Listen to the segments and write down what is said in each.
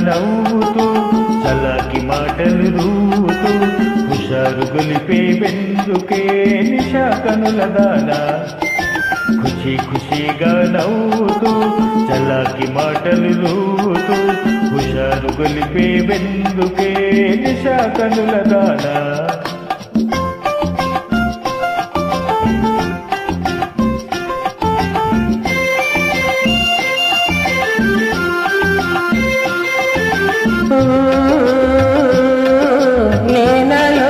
నవ్వుతూ చలాకి మాటలు రూతూ హుషారు గొలిపే వెందుకే నిశా కనుల దానా ఖుషి ఖుషిగా నవ్వుతూ చలాకి మాటలు రూతూ హుషారు గొలిపే వెందుకే నిశా కనుల దానా నేనాలో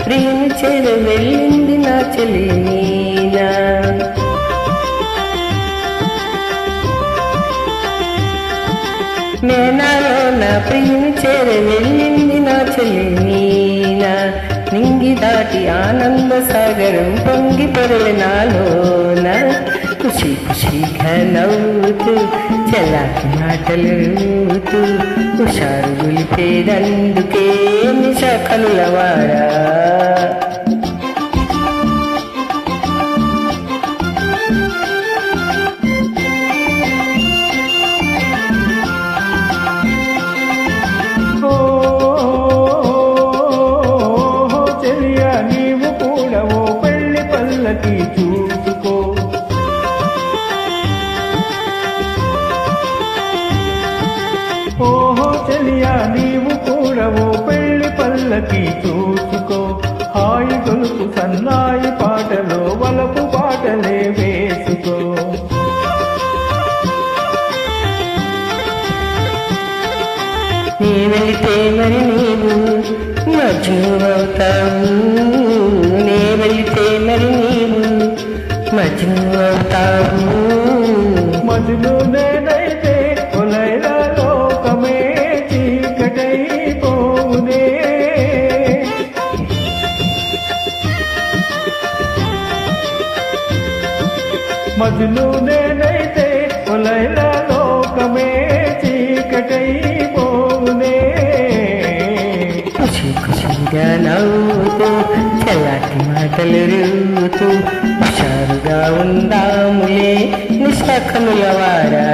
ప్రేమించేది వెళ్ళింది నా చెల్లి నీనా నేనాలో నా ప్రేమించేది వెళ్ళింది నా చెల్లి నీనా నింగి దాటి ఆనంద సాగరం పొంగి పొరలి నాలోన ఖుషి ఖుషిగా నవ్వుతూ చలాకి మాటలు రూతూ హుషారు గులిపేదందుకే నిశా కనులవాడా చెలియా నీవు కూడా ఓ పెళ్లి పల్లకి చూసుకో ఓహో చెలియా నీవు కూడా ఓ పెళ్లి పల్లకి చూసుకో హాయి గొలుపు సన్నాయి పాటలో వలపు పాటలే వేసుకో నీ వెళితే మరి నీవు మజ్ను అవుతావు నీ వెళితే మరి నీవు మజ్ను అవుతావు మజ్ను నేనైతే కొలైలా లోకమే చీకటైపోవునే మజ్ను నేనైతే కొలైలా లోకమే చీకటైపోవునే ఖుషి ఖుషిగా నవ్వుతూ చల్లాటి మాటలు రూతూ హుషారుగా ఉందాములే నిశా కనులవాడా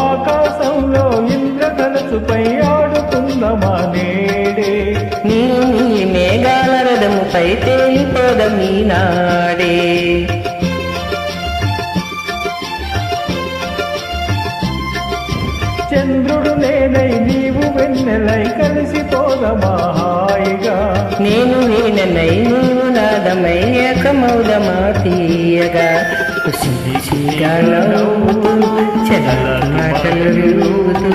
ఆకాశంలో ఇంద్రధనుసుపై ఆడుకుందమా నేడే నీ మేఘాల రథముపై తేలిపోదమీ నాడే చంద్రుడు నేనై నీవు వెన్నెలై కలిసిపోదమా హాయిగా నేను వీణనై నీవు నాదమై ఏకమౌదమా తీయగా ఖుషి ఖుషిగా నవ్వుతూ చల్ల మాటలు రూతూ